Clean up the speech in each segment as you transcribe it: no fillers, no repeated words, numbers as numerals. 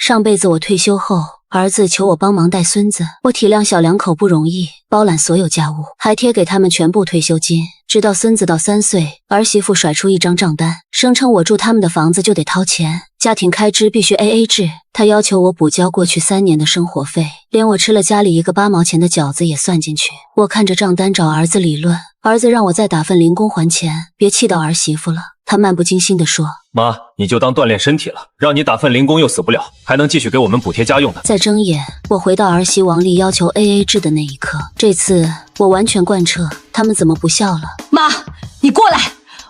上辈子我退休后，儿子求我帮忙带孙子，我体谅小两口不容易，包揽所有家务，还贴给他们全部退休金。直到孙子到3岁，儿媳妇甩出一张账单，声称我住他们的房子就得掏钱，家庭开支必须 AA 制。她要求我补交过去3年的生活费，连我吃了家里一个8毛钱的饺子也算进去。我看着账单找儿子理论，儿子让我再打份零工还钱，别气到儿媳妇了。他漫不经心地说：妈，你就当锻炼身体了，让你打份零工又死不了，还能继续给我们补贴家用的。在睁眼，我回到儿媳王丽要求 AA 制的那一刻，这次我完全贯彻，他们怎么不笑了？妈，你过来，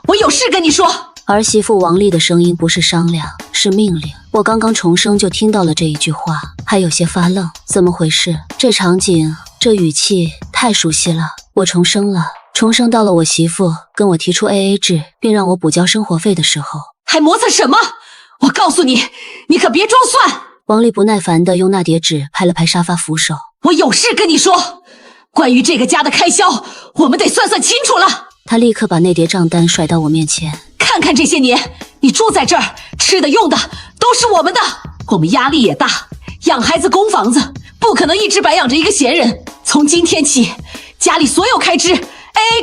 我有事跟你说。儿媳妇王丽的声音不是商量，是命令。我刚刚重生就听到了这一句话，还有些发愣，怎么回事？这场景，这语气太熟悉了。我重生了，重生到了我媳妇跟我提出 AA 制，并让我补交生活费的时候。还磨蹭什么？我告诉你，你可别装蒜！王丽不耐烦地用那叠纸拍了拍沙发扶手。我有事跟你说，关于这个家的开销，我们得算算清楚了。她立刻把那叠账单甩到我面前。看看这些年，你住在这儿，吃的用的都是我们的，我们压力也大，养孩子供房子，不可能一直白养着一个闲人。从今天起，家里所有开支 AA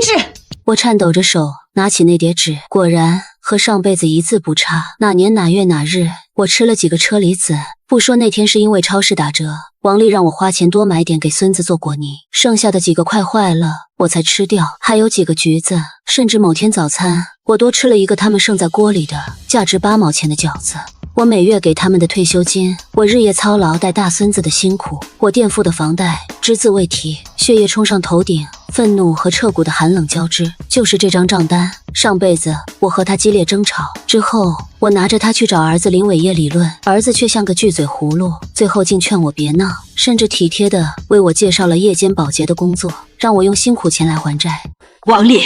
制。我颤抖着手拿起那叠纸，果然和上辈子一字不差。哪年哪月哪日，我吃了几个车厘子。不说那天是因为超市打折，王丽让我花钱多买点给孙子做果泥，剩下的几个快坏了，我才吃掉。还有几个橘子，甚至某天早餐我多吃了一个他们剩在锅里的价值8毛钱的饺子。我每月给他们的退休金，我日夜操劳带大孙子的辛苦，我垫付的房贷只字未提，血液冲上头顶，愤怒和彻骨的寒冷交织。就是这张账单，上辈子我和他激烈争吵之后，我拿着他去找儿子林伟业理论，儿子却像个巨嘴葫芦，最后竟劝我别闹，甚至体贴的为我介绍了夜间保洁的工作，让我用辛苦钱来还债。王丽，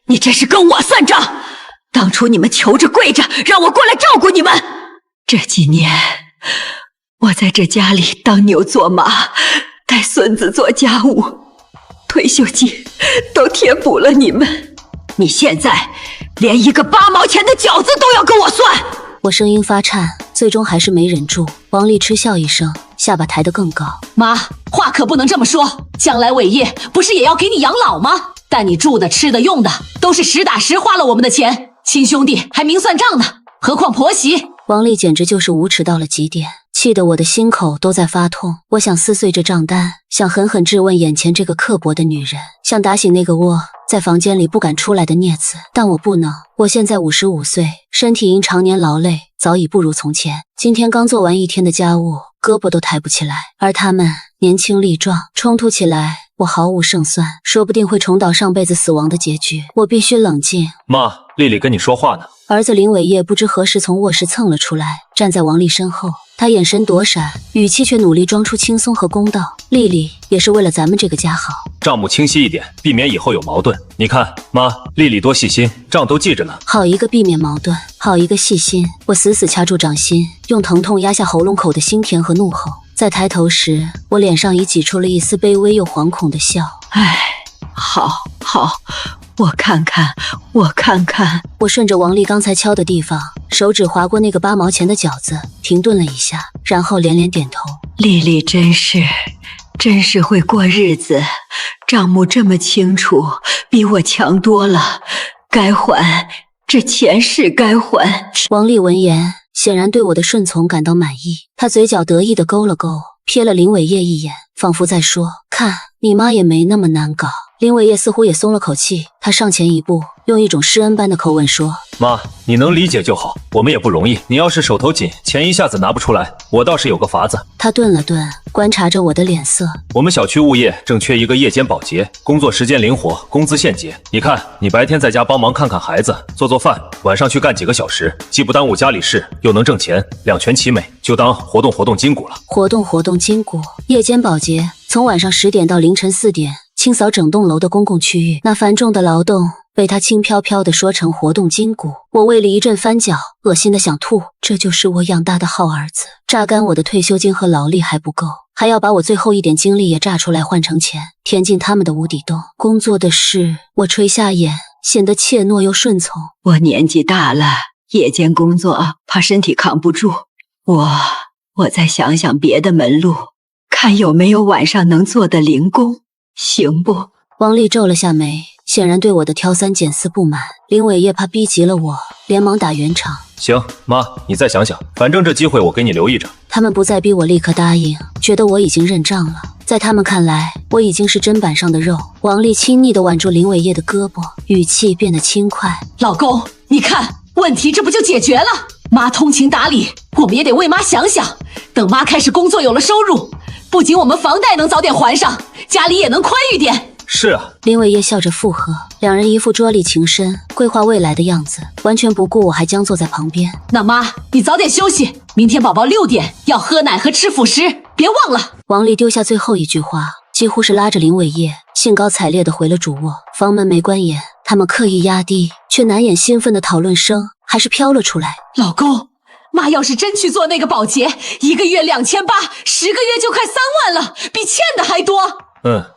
你这是跟我算账！当初你们求着跪着让我过来照顾你们，这几年我在这家里当牛做马，带孙子做家务，退休金都填补了你们，你现在连一个8毛钱的饺子都要跟我算！我声音发颤，最终还是没忍住。王丽嗤笑一声，下巴抬得更高。妈，话可不能这么说，将来伟业不是也要给你养老吗？但你住的吃的用的都是实打实花了我们的钱，亲兄弟还明算账呢，何况婆媳。王丽简直就是无耻到了极点，气得我的心口都在发痛。我想撕碎这账单，想狠狠质问眼前这个刻薄的女人，想打醒那个窝在房间里不敢出来的孽子，但我不能。我现在55岁，身体因常年劳累早已不如从前，今天刚做完1天的家务，胳膊都抬不起来，而他们年轻力壮，冲突起来我毫无胜算，说不定会重蹈上辈子死亡的结局。我必须冷静。妈，丽丽跟你说话呢。儿子林伟业不知何时从卧室蹭了出来，站在王丽身后，他眼神躲闪，语气却努力装出轻松和公道。丽丽也是为了咱们这个家好，账目清晰一点，避免以后有矛盾。你看，妈，丽丽多细心，账都记着呢。好一个避免矛盾，好一个细心。我死死掐住掌心，用疼痛压下喉咙口的心甜和怒吼。在抬头时，我脸上已挤出了一丝卑微又惶恐的笑。唉，好，我看看。我顺着王丽刚才敲的地方，手指划过那个8毛钱的饺子，停顿了一下，然后连连点头。丽丽真是会过日子，账目这么清楚，比我强多了。该还，这钱是该还。王丽闻言，显然对我的顺从感到满意，她嘴角得意地勾了勾，瞥了林伟业一眼，仿佛在说：看，你妈也没那么难搞。林伟业似乎也松了口气，他上前一步，用一种施恩般的口吻说：妈，你能理解就好，我们也不容易，你要是手头紧，钱一下子拿不出来，我倒是有个法子。他顿了顿，观察着我的脸色。我们小区物业正缺一个夜间保洁，工作时间灵活，工资现结。你看，你白天在家帮忙看看孩子，做做饭，晚上去干几个小时，既不耽误家里事，又能挣钱，两全其美，就当活动筋骨了。活动筋骨，夜间保洁，从晚上10点到凌晨4点，清扫整栋楼的公共区域。那繁重的劳动被他轻飘飘地说成活动筋骨，我胃里一阵翻搅，恶心的想吐。这就是我养大的好儿子，榨干我的退休金和劳力还不够，还要把我最后一点精力也榨出来换成钱，填进他们的无底洞。工作的事，我垂下眼，显得怯懦又顺从。我年纪大了，夜间工作怕身体扛不住，我再想想别的门路，看有没有晚上能做的零工，行不？王丽皱了下眉，显然对我的挑三拣四不满。林伟业怕逼急了我，连忙打圆场。行，妈，你再想想，反正这机会我给你留意着。他们不再逼我立刻答应，觉得我已经认账了。在他们看来，我已经是砧板上的肉。王丽亲昵地挽住林伟业的胳膊，语气变得轻快。老公，你看，问题这不就解决了？妈通情达理，我们也得为妈想想。等妈开始工作有了收入，不仅我们房贷能早点还上，家里也能宽裕点。是啊，林伟业笑着附和，两人一副桌立情深、规划未来的样子，完全不顾我还将坐在旁边。那妈，你早点休息，明天宝宝6点要喝奶和吃辅食，别忘了。王丽丢下最后一句话，几乎是拉着林伟业兴高采烈地回了主卧。房门没关严，他们刻意压低，却难掩兴奋的讨论声还是飘了出来。老公，妈要是真去做那个保洁，1个月2800，10个月就快3万了，比欠的还多。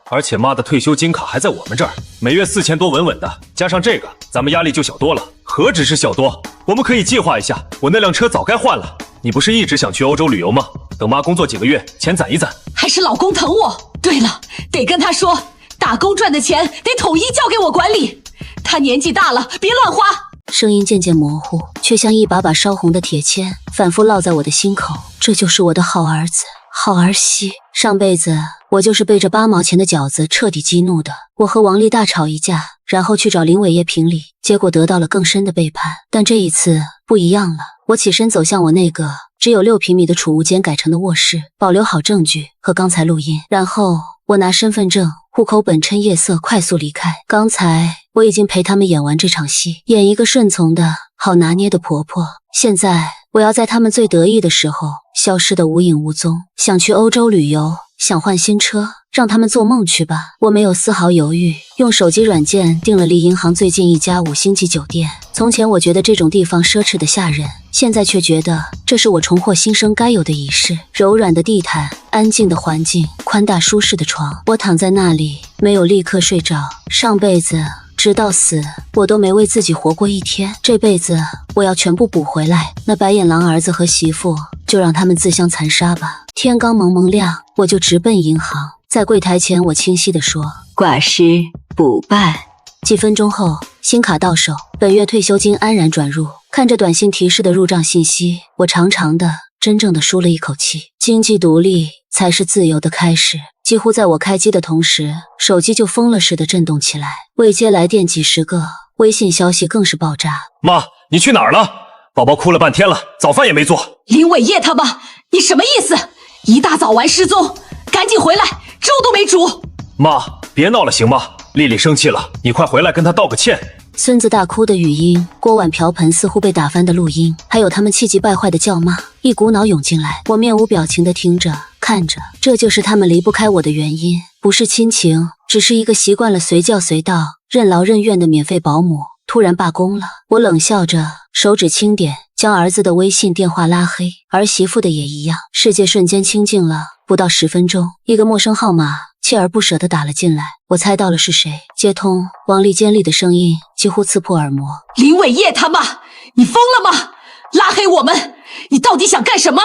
而且妈的退休金卡还在我们这儿，每月4000多稳稳的，加上这个，咱们压力就小多了。何止是小多，我们可以计划一下，我那辆车早该换了。你不是一直想去欧洲旅游吗？等妈工作几个月，钱攒一攒。还是老公疼我。对了，得跟他说，打工赚的钱得统一交给我管理。他年纪大了，别乱花。声音渐渐模糊，却像一把把烧红的铁签，反复烙在我的心口。这就是我的好儿子，好儿媳。上辈子我就是被这8毛钱的饺子彻底激怒的。我和王丽大吵一架，然后去找林伟业评理，结果得到了更深的背叛。但这一次不一样了，我起身走向我那个只有6平米的储物间改成的卧室，保留好证据和刚才录音，然后我拿身份证、户口本趁夜色快速离开。刚才我已经陪他们演完这场戏，演一个顺从的好拿捏的婆婆。现在我要在他们最得意的时候消失得无影无踪。想去欧洲旅游，想换新车，让他们做梦去吧。我没有丝毫犹豫，用手机软件订了离银行最近一家5星级酒店。从前我觉得这种地方奢侈的吓人，现在却觉得这是我重获新生该有的仪式。柔软的地毯，安静的环境，宽大舒适的床，我躺在那里没有立刻睡着。上辈子直到死，我都没为自己活过一天。这辈子我要全部补回来。那白眼狼儿子和媳妇，就让他们自相残杀吧。天刚蒙蒙亮，我就直奔银行。在柜台前，我清晰地说：“挂失补办。”几分钟后，新卡到手，本月退休金安然转入。看着短信提示的入账信息，我长长的、真正的舒了一口气。经济独立才是自由的开始。几乎在我开机的同时，手机就疯了似的震动起来，未接来电几10个，微信消息更是爆炸。妈，你去哪儿了？宝宝哭了半天了，早饭也没做。林伟业他妈，你什么意思？一大早完失踪，赶紧回来，粥都没煮。妈，别闹了行吗？丽丽生气了，你快回来跟她道个歉。孙子大哭的语音，锅碗瓢盆似乎被打翻的录音，还有他们气急败坏的叫骂，一股脑涌进来。我面无表情地听着看着，这就是他们离不开我的原因，不是亲情，只是一个习惯了随叫随到、任劳任怨的免费保姆突然罢工了。我冷笑着，手指轻点，将儿子的微信电话拉黑，儿媳妇的也一样。世界瞬间清静了。不到10分钟，一个陌生号码锲而不舍地打了进来，我猜到了是谁。接通，王丽尖利的声音几乎刺破耳膜：“林伟业他妈，你疯了吗？拉黑我们，你到底想干什么？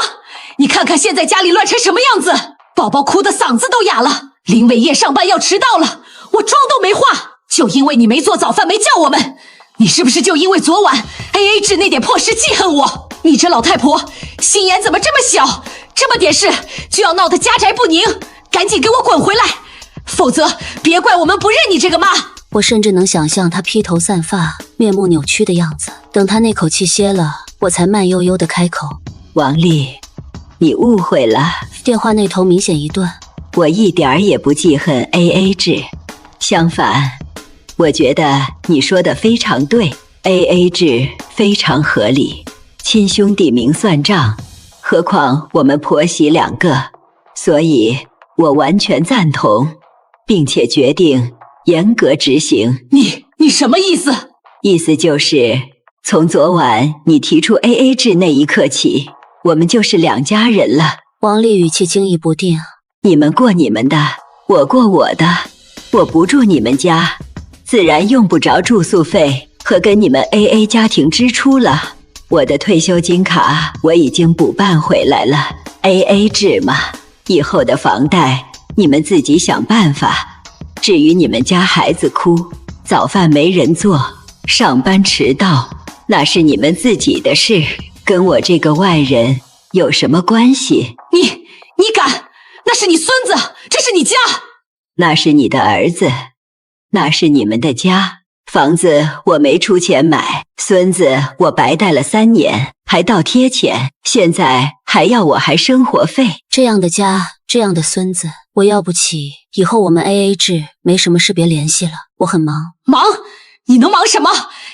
你看看现在家里乱成什么样子，宝宝哭的嗓子都哑了。林伟业上班要迟到了，我妆都没化，就因为你没做早饭没叫我们。你是不是就因为昨晚 AA 制那点破事记恨我？你这老太婆心眼怎么这么小？这么点事就要闹得家宅不宁，赶紧给我滚回来，否则别怪我们不认你这个妈。”我甚至能想象他披头散发、面目扭曲的样子。等他那口气歇了，我才慢悠悠地开口：“王丽，你误会了。”电话那头明显一顿：“我一点儿也不记恨 AA 制，相反，我觉得你说的非常对 ，AA 制非常合理，亲兄弟明算账，何况我们婆媳2个，所以我完全赞同，并且决定严格执行。”你什么意思？意思就是从昨晚你提出 AA 制那一刻起，我们就是2家人了。王丽语气惊疑不定：“你们过你们的，我过我的，我不住你们家，自然用不着住宿费和跟你们 AA 家庭支出了。我的退休金卡我已经补办回来了， AA 制嘛，以后的房贷你们自己想办法。至于你们家孩子哭，早饭没人做，上班迟到，那是你们自己的事，跟我这个外人有什么关系？你敢？那是你孙子，这是你家。那是你的儿子，那是你们的家。房子我没出钱买，孙子我白带了3年，还倒贴钱，现在还要我还生活费。这样的家，这样的孙子，我要不起。以后我们 AA 制，没什么事别联系了，我很忙。忙？你能忙什么？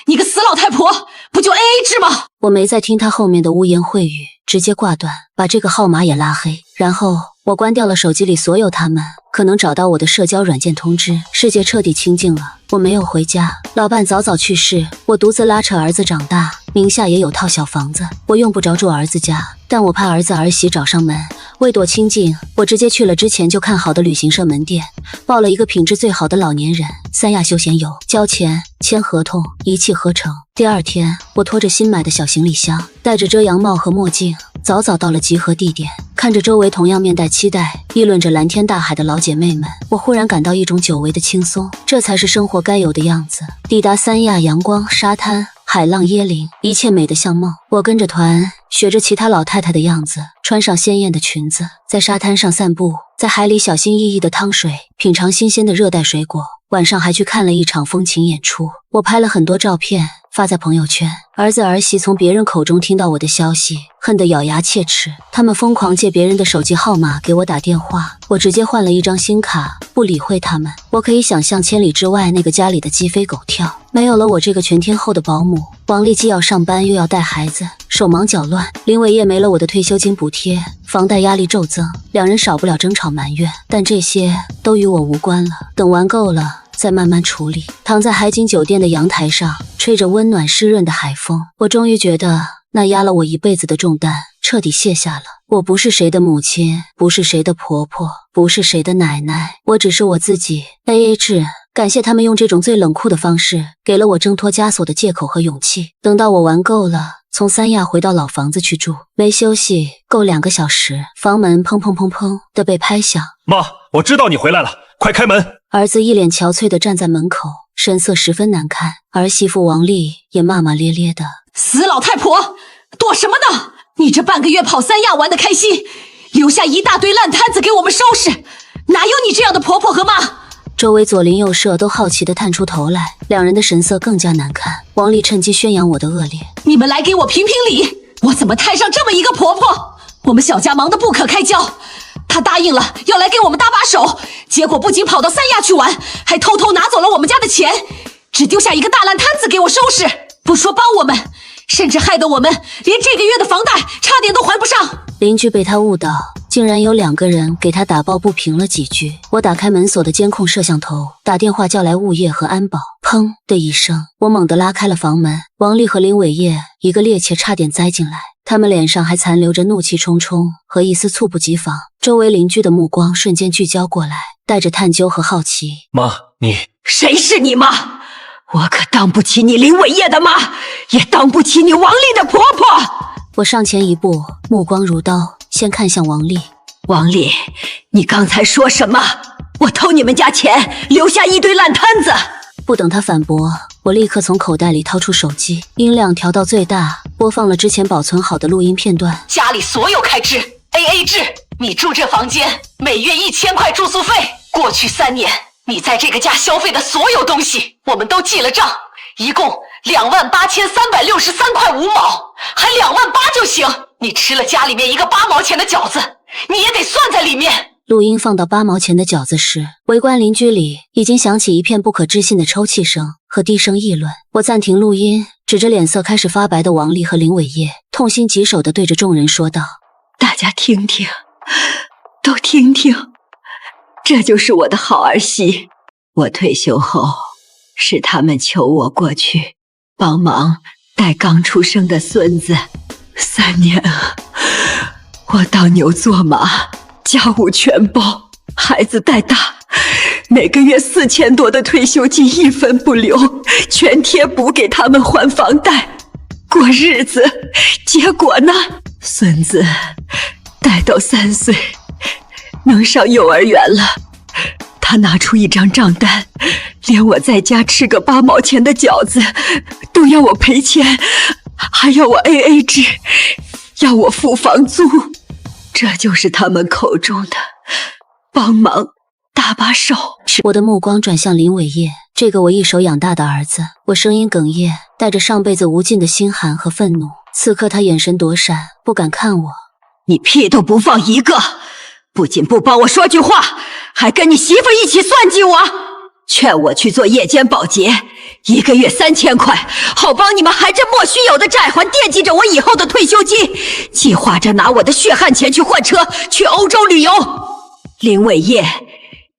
你个死老太婆，不就 AA 制吗？我没再听他后面的污言秽语，直接挂断，把这个号码也拉黑。然后我关掉了手机里所有他们可能找到我的社交软件通知，世界彻底清静了。我没有回家，老伴早早去世，我独自拉扯儿子长大，名下也有套小房子，我用不着住儿子家，但我怕儿子儿媳找上门。为躲清静，我直接去了之前就看好的旅行社门店，报了一个品质最好的老年人三亚休闲游，交钱签合同，一气呵成。第二天，我拖着新买的小行李箱，戴着遮阳帽和墨镜，早早到了集合地点，看着周围同样面带期待议论着蓝天大海的老姐妹们，我忽然感到一种久违的轻松，这才是生活该有的样子。抵达三亚，阳光、沙滩、海浪椰林，一切美得像梦。我跟着团，学着其他老太太的样子，穿上鲜艳的裙子，在沙滩上散步，在海里小心翼翼的趟水，品尝新鲜的热带水果。晚上还去看了一场风琴演出，我拍了很多照片发在朋友圈。儿子儿媳从别人口中听到我的消息，恨得咬牙切齿，他们疯狂借别人的手机号码给我打电话，我直接换了一张新卡，不理会他们。我可以想象千里之外那个家里的鸡飞狗跳，没有了我这个全天候的保姆，王丽既要上班又要带孩子，手忙脚乱。林伟业没了我的退休金补贴，房贷压力骤增，两人少不了争吵埋怨，但这些都与我无关了，等玩够了再慢慢处理。躺在海景酒店的阳台上，吹着温暖湿润的海风，我终于觉得那压了我一辈子的重担彻底卸下了。我不是谁的母亲，不是谁的婆婆，不是谁的奶奶，我只是我自己。 AA 制，感谢他们用这种最冷酷的方式给了我挣脱枷锁的借口和勇气。等到我玩够了，从三亚回到老房子去住，没休息够2个小时，房门砰砰砰砰的被拍响。妈，我知道你回来了，快开门！儿子一脸憔悴地站在门口，神色十分难看。儿媳妇王丽也骂骂咧咧的：“死老太婆，躲什么呢？你这半个月跑三亚玩得开心，留下一大堆烂摊子给我们收拾，哪有你这样的婆婆和妈？”周围左邻右舍都好奇地探出头来，两人的神色更加难看。王丽趁机宣扬我的恶劣：“你们来给我评评理，我怎么摊上这么一个婆婆？我们小家忙得不可开交，她答应了要来给我们搭把手，结果不仅跑到三亚去玩，还偷偷拿走了我们家的钱，只丢下一个大烂摊子给我收拾，不说帮我们，甚至害得我们连这个月的房贷差点都还不上。”邻居被他误导，竟然有2个人给他打抱不平了几句。我打开门锁的监控摄像头，打电话叫来物业和安保。砰的一声，我猛地拉开了房门。王丽和林伟业一个趔趄差点栽进来，他们脸上还残留着怒气冲冲和一丝猝不及防。周围邻居的目光瞬间聚焦过来，带着探究和好奇。妈，你谁是你妈？我可当不起你林伟业的妈，也当不起你王丽的婆婆。我上前一步，目光如刀，先看向王丽。王丽，你刚才说什么？我偷你们家钱，留下一堆烂摊子。不等他反驳，我立刻从口袋里掏出手机，音量调到最大，播放了之前保存好的录音片段。家里所有开支 AA 制，你住这房间每月1000块住宿费，过去3年你在这个家消费的所有东西我们都记了账，一共28363块5毛，还2万8就行。你吃了家里面一个8毛钱的饺子，你也得算在里面。录音放到8毛钱的饺子时，围观邻居里已经响起一片不可置信的抽泣声和低声议论。我暂停录音，指着脸色开始发白的王丽和林伟业，痛心疾首地对着众人说道：“大家听听，都听听，这就是我的好儿媳。我退休后，是他们求我过去帮忙带刚出生的孙子。3年啊，我当牛做马，家务全包，孩子带大，每个月4000多的退休金一分不留，全贴补给他们还房贷，过日子。结果呢，孙子待到3岁，能上幼儿园了，他拿出一张账单，连我在家吃个8毛钱的饺子都要我赔钱，还要我 AA 制，要我付房租。这就是他们口中的帮忙搭把手。我的目光转向林伟业，这个我一手养大的儿子。我声音哽咽，带着上辈子无尽的心寒和愤怒。此刻他眼神躲闪，不敢看我。你屁都不放一个，不仅不帮我说句话，还跟你媳妇一起算计我，劝我去做夜间保洁，1个月3000块，好帮你们还这莫须有的债还惦记着我以后的退休金，计划着拿我的血汗钱去换车，去欧洲旅游。林伟业，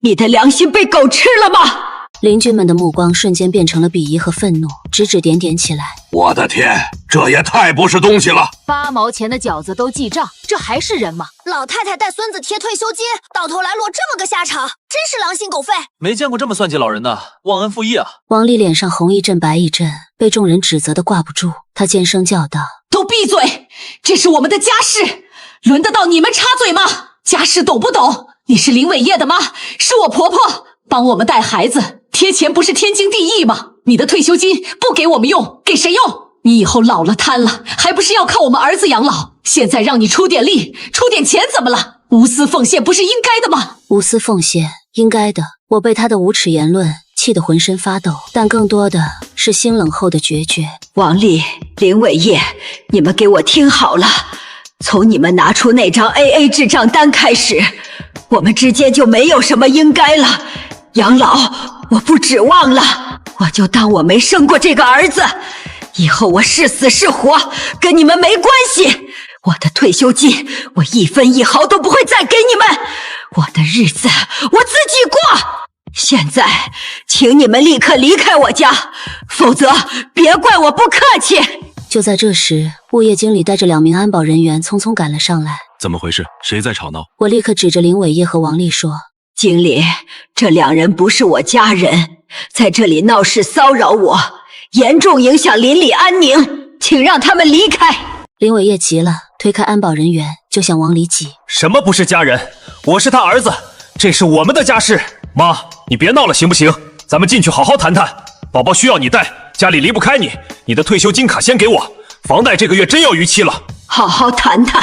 你的良心被狗吃了吗？邻居们的目光瞬间变成了鄙夷和愤怒，指指点点起来。我的天，这也太不是东西了！8毛钱的饺子都记账，这还是人吗？老太太带孙子贴退休金，到头来落这么个下场，真是狼心狗肺！没见过这么算计老人的，忘恩负义啊！王丽脸上红一阵白一阵，被众人指责的挂不住，她尖声叫道：“都闭嘴！这是我们的家事，轮得到你们插嘴吗？家事懂不懂？你是林伟业的妈，是我婆婆，帮我们带孩子，贴钱不是天经地义吗？你的退休金不给我们用，给谁用？你以后老了瘫了，还不是要靠我们儿子养老？现在让你出点力，出点钱怎么了？无私奉献不是应该的吗？无私奉献，应该的。我被他的无耻言论气得浑身发抖，但更多的是心冷后的决绝。王丽、林伟业，你们给我听好了，从你们拿出那张 AA 制账单开始，我们之间就没有什么应该了。养老我不指望了，我就当我没生过这个儿子，以后我是死是活跟你们没关系。我的退休金我1分1毫都不会再给你们，我的日子我自己过。现在请你们立刻离开我家，否则别怪我不客气。就在这时，物业经理带着2名安保人员匆匆赶了上来。怎么回事？谁在吵闹？我立刻指着林伟业和王丽说：“经理，这2人不是我家人，在这里闹事骚扰我，严重影响邻里安宁，请让他们离开。”林伟业急了，推开安保人员就想往里挤。什么不是家人？我是他儿子，这是我们的家事。妈，你别闹了行不行？咱们进去好好谈谈。宝宝需要你带，家里离不开你。你的退休金卡先给我，房贷这个月真要逾期了。好好谈谈，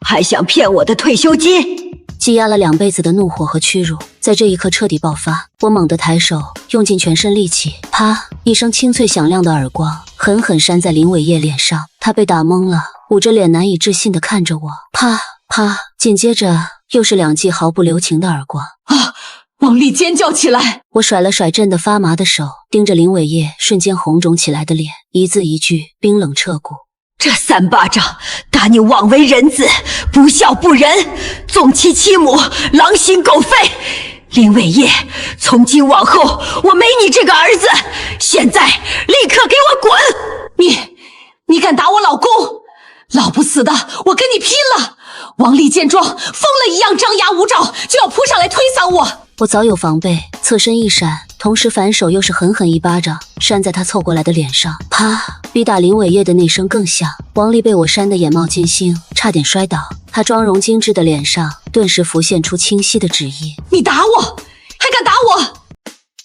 还想骗我的退休金？积压了2辈子的怒火和屈辱，在这一刻彻底爆发。我猛地抬手，用尽全身力气，啪！一声清脆响亮的耳光，狠狠扇在林伟业脸上。他被打懵了，捂着脸难以置信地看着我。啪啪！紧接着又是2记毫不留情的耳光。啊！王丽尖叫起来。我甩了甩震得发麻的手，盯着林伟业瞬间红肿起来的脸，一字一句冰冷彻骨。这3巴掌打你枉为人子，不孝不仁，纵妻妻母，狼心狗肺。林伟业，从今往后我没你这个儿子，现在立刻给我滚！你敢打我老公？老不死的，我跟你拼了！王丽见状疯了一样张牙舞爪，就要扑上来推搡我。我早有防备，侧身一闪，同时反手又是狠狠一巴掌扇在他凑过来的脸上。啪！比打林伟业的那声更响。王丽被我扇得眼冒金星，差点摔倒。她妆容精致的脸上顿时浮现出清晰的旨意：你打我，还敢打我？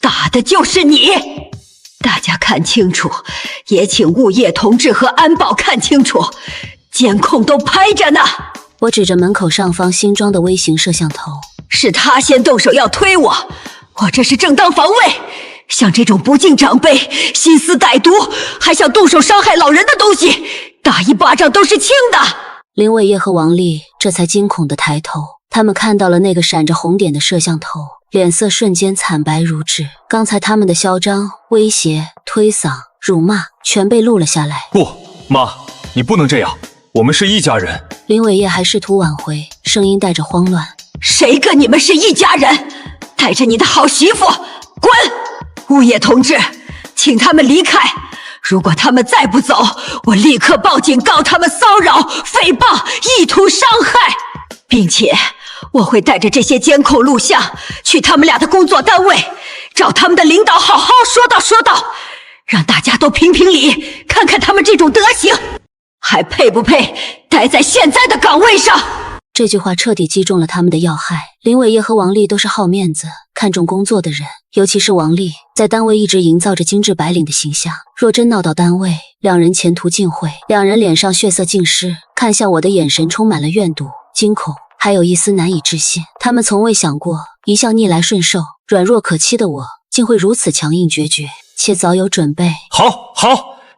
打的就是你！大家看清楚，也请物业同志和安保看清楚，监控都拍着呢。我指着门口上方新装的微型摄像头。是他先动手要推我，我这是正当防卫。像这种不敬长辈、心思歹毒，还想动手伤害老人的东西，打1巴掌都是轻的。林伟业和王丽这才惊恐地抬头，他们看到了那个闪着红点的摄像头，脸色瞬间惨白如纸。刚才他们的嚣张、威胁、推搡、辱骂全被录了下来。不，妈，你不能这样，我们是一家人。林伟业还试图挽回，声音带着慌乱。谁跟你们是一家人？带着你的好媳妇滚！物业同志，请他们离开。如果他们再不走，我立刻报警告他们骚扰、诽谤、意图伤害，并且我会带着这些监控录像去他们俩的工作单位，找他们的领导好好说道，让大家都评评理，看看他们这种德行还配不配待在现在的岗位上。这句话彻底击中了他们的要害。林伟业和王丽都是好面子、看重工作的人，尤其是王丽，在单位一直营造着精致白领的形象。若真闹到单位，两人前途尽毁。两人脸上血色尽失，看向我的眼神充满了怨毒、惊恐，还有一丝难以置信。他们从未想过，一向逆来顺受、软弱可欺的我，竟会如此强硬决绝，且早有准备。好，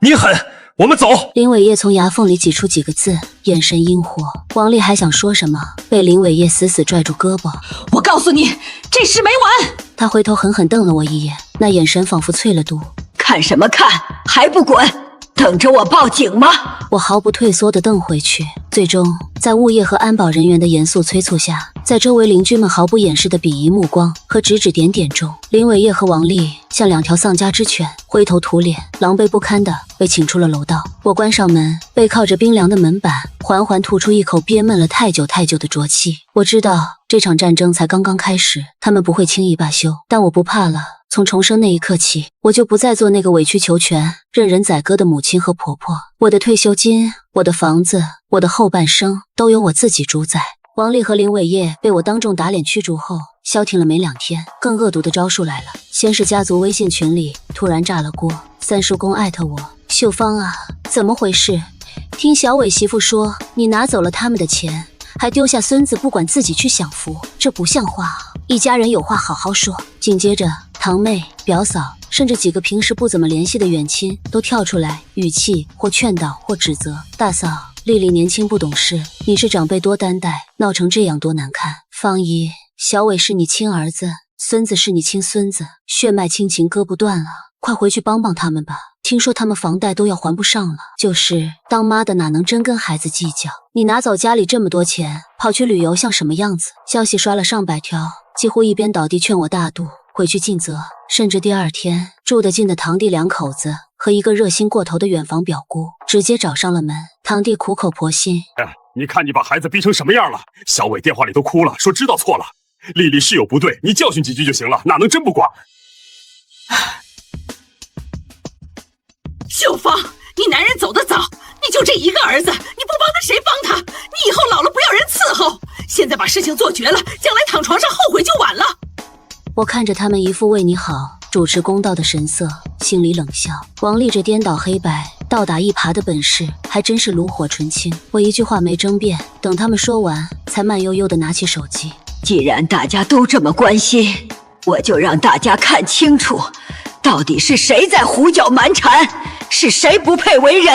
你狠，我们走。林伟业从牙缝里挤出几个字，眼神阴火。王丽还想说什么，被林伟业死死拽住胳膊。我告诉你，这事没完！他回头狠狠瞪了我一眼，那眼神仿佛淬了毒。看什么看？还不滚！等着我报警吗？我毫不退缩地瞪回去。最终，在物业和安保人员的严肃催促下，在周围邻居们毫不掩饰的鄙夷目光和指指点点中，林伟业和王丽像两条丧家之犬，灰头土脸、狼狈不堪地被请出了楼道。我关上门，背靠着冰凉的门板，缓缓吐出一口憋闷了太久的浊气。我知道这场战争才刚刚开始，他们不会轻易罢休，但我不怕了。从重生那一刻起，我就不再做那个委曲求全、任人宰割的母亲和婆婆。我的退休金、我的房子、我的后半生都由我自己主宰。王丽和林伟业被我当众打脸驱逐后，消停了没2天，更恶毒的招数来了。先是家族微信群里突然炸了锅，三叔公艾特我：秀芳啊，怎么回事？听小伟媳妇说你拿走了他们的钱，还丢下孙子不管自己去享福，这不像话啊！一家人有话好好说。紧接着堂妹、表嫂，甚至几个平时不怎么联系的远亲都跳出来，语气或劝导或指责：大嫂，丽丽年轻不懂事，你是长辈多担待，闹成这样多难看。方姨，小伟是你亲儿子，孙子是你亲孙子，血脉亲情割不断了，快回去帮帮他们吧。听说他们房贷都要还不上了。就是当妈的哪能真跟孩子计较？你拿走家里这么多钱，跑去旅游像什么样子？消息刷了上百条，几乎一边倒地劝我大度回去尽责。甚至第2天，住得近的堂弟2口子和一个热心过头的远房表姑直接找上了门。堂弟苦口婆心：你看你把孩子逼成什么样了？小伟电话里都哭了，说知道错了。丽丽是有不对，你教训几句就行了，哪能真不管？秀芳，你男人走得早，你就这一个儿子，你不帮他谁帮他？你以后老了不要人伺候。现在把事情做绝了，将来躺床上后悔就晚了。我看着他们一副为你好、主持公道的神色，心里冷笑。王丽这颠倒黑白、倒打一耙的本事，还真是炉火纯青。我一句话没争辩，等他们说完，才慢悠悠地拿起手机。既然大家都这么关心，我就让大家看清楚，到底是谁在胡搅蛮缠，是谁不配为人。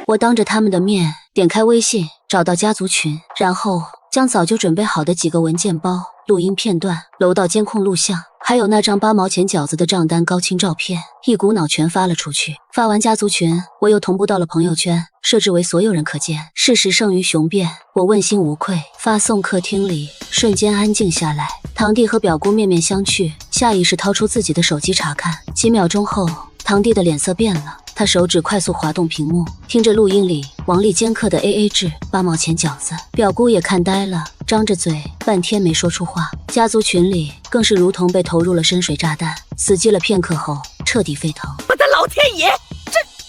我当着他们的面点开微信，找到家族群，然后将早就准备好的几个文件包、录音片段、楼道监控录像，还有那张8毛钱饺子的账单高清照片，一股脑全发了出去。发完家族群，我又同步到了朋友圈，设置为所有人可见。事实胜于雄辩，我问心无愧。发送客厅里瞬间安静下来，堂弟和表姑面面相觑，下意识掏出自己的手机查看。几秒钟后，堂弟的脸色变了，他手指快速滑动屏幕，听着录音里王丽尖刻的 AA 制8毛钱饺子。表姑也看呆了，张着嘴半天没说出话。家族群里更是如同被投入了深水炸弹，死寂了片刻后彻底沸腾。我的老天爷，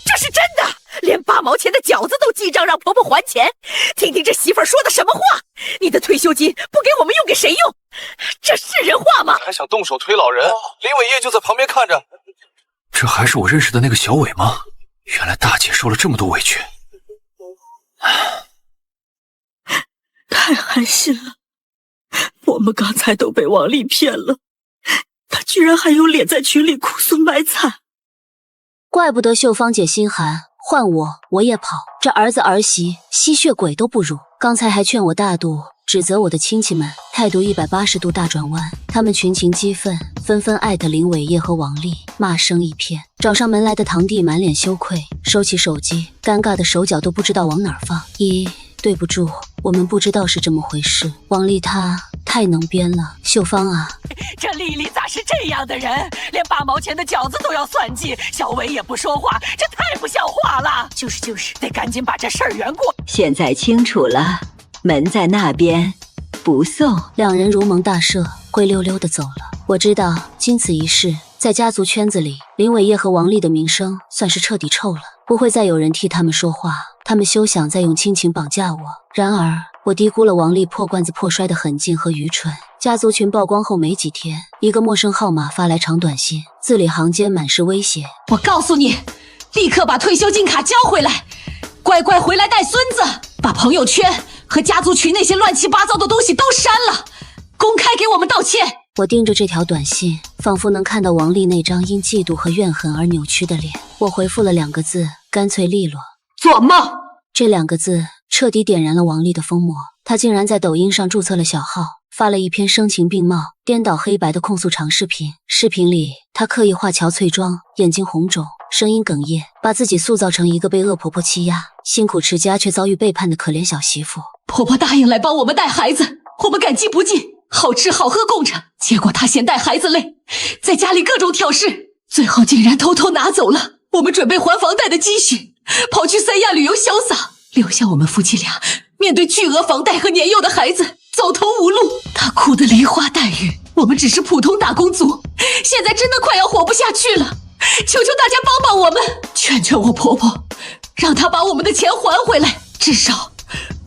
这是真的！连8毛钱的饺子都记账让婆婆还钱，听听这媳妇儿说的什么话！你的退休金不给我们用给谁用？这是人话吗？还想动手推老人？林伟业就在旁边看着。这还是我认识的那个小伟吗？原来大姐受了这么多委屈。太寒心了，我们刚才都被王丽骗了，她居然还有脸在群里哭诉卖惨。怪不得秀芳姐心寒，换我也跑。这儿子儿媳吸血鬼都不如。刚才还劝我大度，指责我的亲戚们，态度180度大转弯。他们群情激愤，纷纷艾特林伟业和王丽，骂声一片。找上门来的堂弟满脸羞愧，收起手机，尴尬的手脚都不知道往哪儿放。对不住，我们不知道是这么回事。王丽她太能编了。秀芳啊，这丽丽咋是这样的人？连8毛钱的饺子都要算计，小伟也不说话，这太不像话了。就是，得赶紧把这事儿圆过。现在清楚了，门在那边，不送。两人如蒙大赦，灰溜溜的走了。我知道，经此一事，在家族圈子里，林伟业和王丽的名声算是彻底臭了，不会再有人替他们说话。他们休想再用亲情绑架我。然而，我低估了王丽破罐子破摔的狠劲和愚蠢。家族群曝光后没几天，一个陌生号码发来长短信，字里行间满是威胁。我告诉你，立刻把退休金卡交回来，乖乖回来带孙子，把朋友圈和家族群那些乱七八糟的东西都删了，公开给我们道歉。我盯着这条短信，仿佛能看到王丽那张因嫉妒和怨恨而扭曲的脸。我回复了2个字，干脆利落：做梦！这2个字彻底点燃了王丽的疯魔。她竟然在抖音上注册了小号，发了一篇声情并茂、颠倒黑白的控诉长视频。视频里，她刻意化憔悴妆，眼睛红肿，声音哽咽，把自己塑造成一个被恶婆婆欺压、辛苦持家却遭遇背叛的可怜小媳妇。婆婆答应来帮我们带孩子，我们感激不尽，好吃好喝供着。结果她嫌带孩子累，在家里各种挑事，最后竟然偷偷拿走了我们准备还房贷的积蓄，跑去三亚旅游潇洒，留下我们夫妻俩面对巨额房贷和年幼的孩子走投无路。她哭得梨花带雨，我们只是普通打工族，现在真的快要活不下去了，求求大家帮帮我们，劝劝我婆婆，让她把我们的钱还回来，至少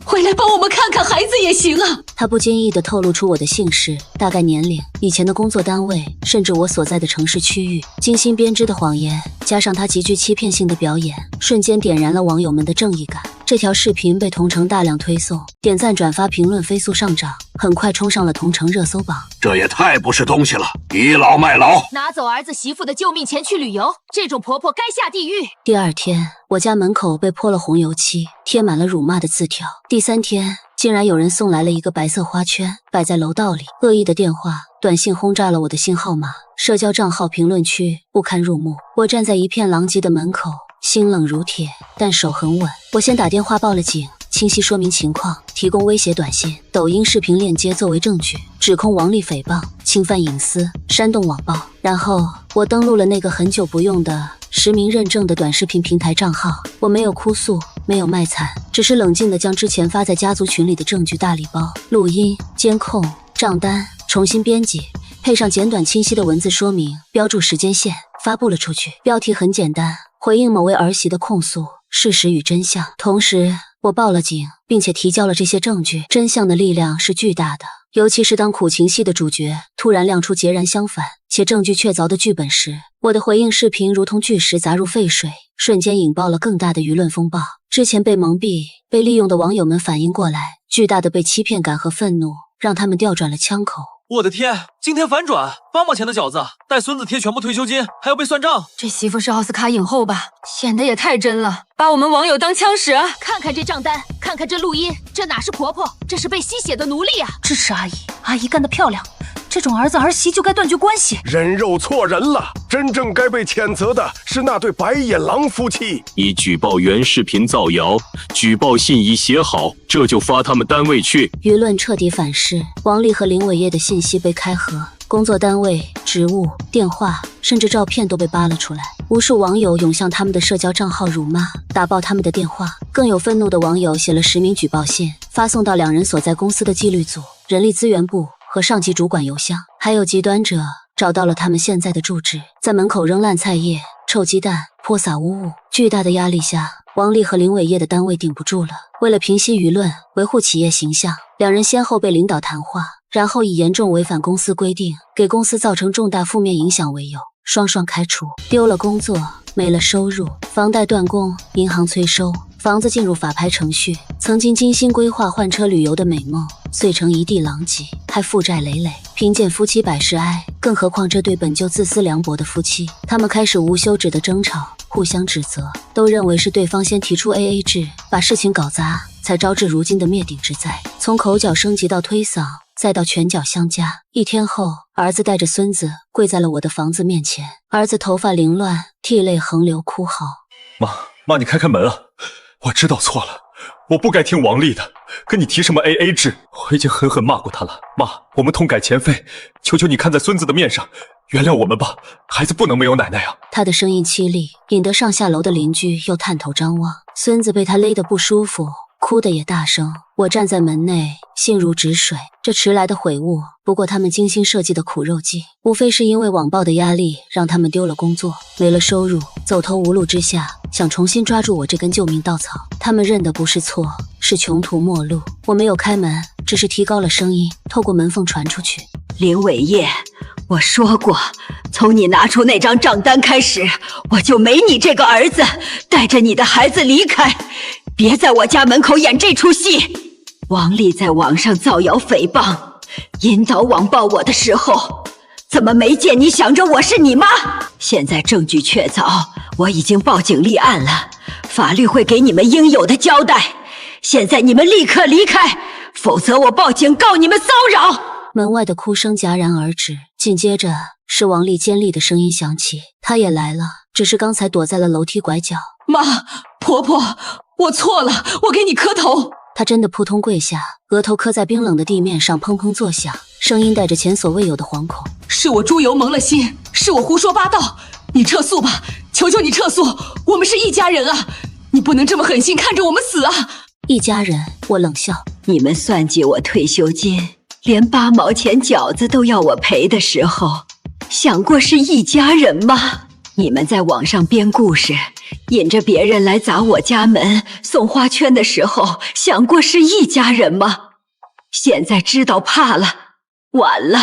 回来帮我们看看孩子也行啊。他不经意地透露出我的姓氏、大概年龄、以前的工作单位，甚至我所在的城市区域。精心编织的谎言，加上他极具欺骗性的表演，瞬间点燃了网友们的正义感。这条视频被同城大量推送，点赞、转发、评论飞速上涨，很快冲上了同城热搜榜。这也太不是东西了，倚老卖老，拿走儿子媳妇的救命钱去旅游，这种婆婆该下地狱。第2天，我家门口被泼了红油漆，贴满了辱骂的字条。第3天，竟然有人送来了一个白色花圈，摆在楼道里。恶意的电话、短信轰炸了我的新号码，社交账号评论区不堪入目。我站在一片狼藉的门口，心冷如铁，但手很稳。我先打电话报了警，清晰说明情况，提供威胁短信、抖音视频链接作为证据，指控王丽诽谤、侵犯隐私、煽动网暴。然后我登录了那个很久不用的实名认证的短视频平台账号。我没有哭诉，没有卖惨，只是冷静地将之前发在家族群里的证据大礼包、录音、监控、账单重新编辑，配上简短清晰的文字说明，标注时间线，发布了出去。标题很简单，回应某位儿媳的控诉，事实与真相。同时我报了警，并且提交了这些证据。真相的力量是巨大的，尤其是当苦情戏的主角突然亮出截然相反且证据确凿的剧本时，我的回应视频如同巨石砸入沸水，瞬间引爆了更大的舆论风暴。之前被蒙蔽、被利用的网友们反应过来，巨大的被欺骗感和愤怒让他们调转了枪口。我的天，今天反转，8毛钱的饺子，带孙子贴全部退休金，还要被算账。这媳妇是奥斯卡影后吧？显得也太真了，把我们网友当枪使。看看这账单，看看这录音，这哪是婆婆，这是被吸血的奴隶啊！支持阿姨，阿姨干得漂亮。这种儿子儿媳就该断绝关系。人肉错人了，真正该被谴责的是那对白眼狼夫妻。已举报原视频造谣，举报信已写好，这就发他们单位去。舆论彻底反噬，王丽和林伟业的信息被开盒，工作单位、职务、电话，甚至照片都被扒了出来。无数网友涌向他们的社交账号辱骂，打爆他们的电话。更有愤怒的网友写了实名举报信，发送到2人所在公司的纪律组、人力资源部和上级主管邮箱。还有极端者找到了他们现在的住址，在门口扔烂菜叶、臭鸡蛋，泼洒污物。巨大的压力下，王丽和林伟业的单位顶不住了。为了平息舆论、维护企业形象，2人先后被领导谈话，然后以严重违反公司规定、给公司造成重大负面影响为由，双双开除。丢了工作，没了收入，房贷断供，银行催收，房子进入法拍程序，曾经精心规划换车旅游的美梦碎成一地狼藉，还负债累累。贫贱夫妻百事哀，更何况这对本就自私凉薄的夫妻，他们开始无休止的争吵，互相指责，都认为是对方先提出 AA 制，把事情搞砸，才招致如今的灭顶之灾。从口角升级到推搡，再到拳脚相加。1天后，儿子带着孙子跪在了我的房子面前，儿子头发凌乱，涕泪横流，哭嚎：妈，你开开门啊！我知道错了，我不该听王丽的，跟你提什么 AA 制，我已经狠狠骂过他了。妈，我们痛改前非，求求你看在孙子的面上，原谅我们吧，孩子不能没有奶奶啊！他的声音凄厉，引得上下楼的邻居又探头张望。孙子被他勒得不舒服，哭得也大声。我站在门内，心如止水。这迟来的悔悟，不过他们精心设计的苦肉计，无非是因为网暴的压力，让他们丢了工作，没了收入，走投无路之下，想重新抓住我这根救命稻草。他们认的不是错，是穷途末路。我没有开门，只是提高了声音，透过门缝传出去。林伟业，我说过，从你拿出那张账单开始，我就没你这个儿子，带着你的孩子离开，别在我家门口演这出戏。王丽在网上造谣诽谤，引导网暴我的时候，怎么没见你想着我是你妈？现在证据确凿，我已经报警立案了，法律会给你们应有的交代。现在你们立刻离开，否则我报警告你们骚扰。门外的哭声戛然而止，紧接着是王丽尖利的声音响起，她也来了，只是刚才躲在了楼梯拐角。妈，婆婆，我错了，我给你磕头。她真的扑通跪下，额头磕在冰冷的地面上，砰砰作响，声音带着前所未有的惶恐。是我猪油蒙了心，是我胡说八道，你撤诉吧，求求你撤诉，我们是一家人啊，你不能这么狠心看着我们死啊！一家人，我冷笑。你们算计我退休金，连8毛钱饺子都要我赔的时候，想过是一家人吗？你们在网上编故事，引着别人来砸我家门送花圈的时候，想过是一家人吗？现在知道怕了，晚了。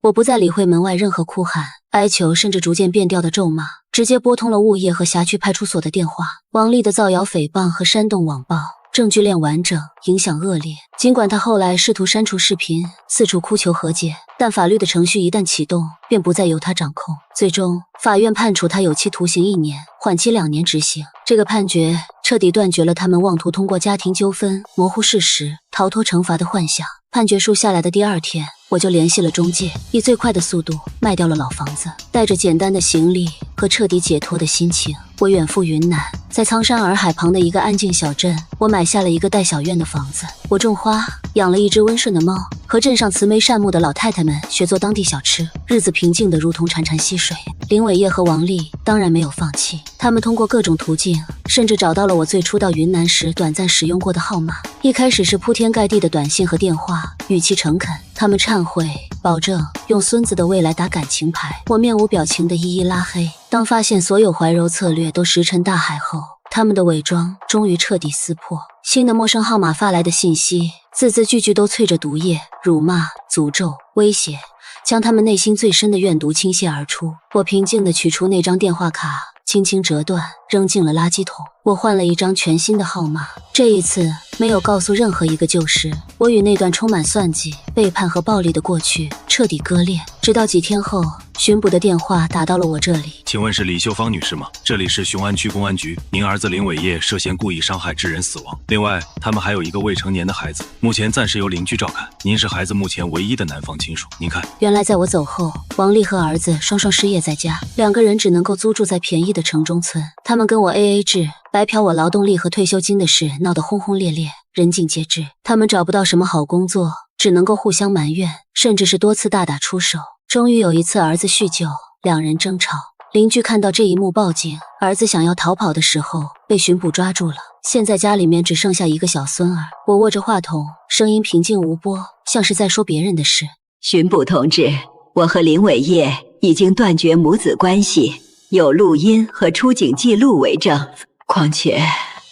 我不再理会门外任何哭喊、哀求，甚至逐渐变调的咒骂，直接拨通了物业和辖区派出所的电话。王丽的造谣诽谤和煽动网暴，证据链完整，影响恶劣。尽管他后来试图删除视频，四处哭求和解，但法律的程序一旦启动，便不再由他掌控。最终，法院判处他有期徒刑1年，缓期2年执行。这个判决彻底断绝了他们妄图通过家庭纠纷模糊事实、逃脱惩罚的幻想。判决书下来的第2天，我就联系了中介，以最快的速度卖掉了老房子。带着简单的行李和彻底解脱的心情，我远赴云南，在苍山洱海旁的一个安静小镇，我买下了一个带小院的房子。我种花，养了一只温顺的猫，和镇上慈眉善目的老太太们学做当地小吃，日子平静得如同潺潺溪水。林伟业和王丽当然没有放弃，他们通过各种途径，甚至找到了我最初到云南时短暂使用过的号码。一开始是铺天盖地的短信和电话，语气诚恳，他们忏悔，保证用孙子的未来打感情牌。我面无表情的一一拉黑。当发现所有怀柔策略都石沉大海后，他们的伪装终于彻底撕破。新的陌生号码发来的信息，字字句句都淬着毒液，辱骂、诅咒、威胁，将他们内心最深的怨毒倾泻而出。我平静地取出那张电话卡，轻轻折断，扔进了垃圾桶。我换了一张全新的号码，这一次没有告诉任何一个旧识。我与那段充满算计、背叛和暴力的过去彻底割裂。直到几天后，巡捕的电话打到了我这里。请问是李秀芳女士吗？这里是雄安区公安局，您儿子林伟业涉嫌故意伤害致人死亡。另外，他们还有一个未成年的孩子，目前暂时由邻居照看。您是孩子目前唯一的男方亲属。您看，原来在我走后，王丽和儿子双双失业在家，2个人只能够租住在便宜的城中村。他们跟我 AA 制，白嫖我劳动力和退休金的事闹得轰轰烈烈，人尽皆知。他们找不到什么好工作，只能够互相埋怨，甚至是多次大打出手。终于有一次，儿子酗酒，2人争吵，邻居看到这一幕报警。儿子想要逃跑的时候被巡捕抓住了。现在家里面只剩下一个小孙儿。我握着话筒，声音平静无波，像是在说别人的事。巡捕同志，我和林伟业已经断绝母子关系，有录音和出警记录为证。况且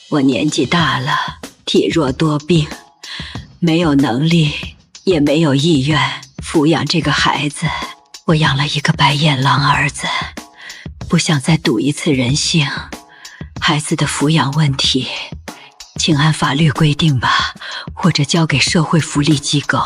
我年纪大了，体弱多病，没有能力也没有意愿抚养这个孩子。我养了一个白眼狼儿子，不想再赌一次人性。孩子的抚养问题，请按法律规定吧，或者交给社会福利机构。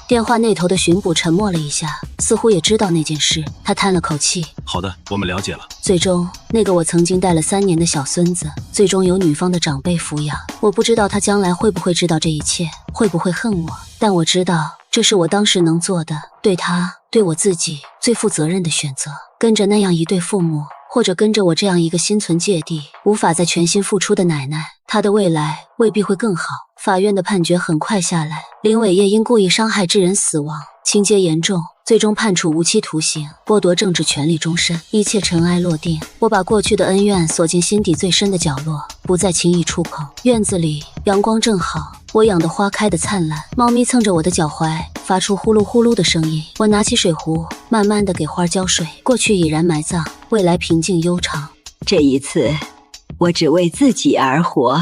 电话那头的巡捕沉默了一下，似乎也知道那件事。他叹了口气，好的，我们了解了。最终，那个我曾经带了3年的小孙子，最终由女方的长辈抚养。我不知道他将来会不会知道这一切，会不会恨我，但我知道这是我当时能做的，对他，对我自己最负责任的选择。跟着那样一对父母或者跟着我这样一个心存芥蒂、无法再全心付出的奶奶，她的未来未必会更好。法院的判决很快下来，林伟业因故意伤害致人死亡，情节严重，最终判处无期徒刑，剥夺政治权利终身，一切尘埃落定。我把过去的恩怨锁进心底最深的角落，不再轻易出口。院子里阳光正好，我养的花开得灿烂，猫咪蹭着我的脚踝，发出呼噜呼噜的声音。我拿起水壶，慢慢地给花浇水。过去已然埋葬，未来平静悠长。这一次，我只为自己而活。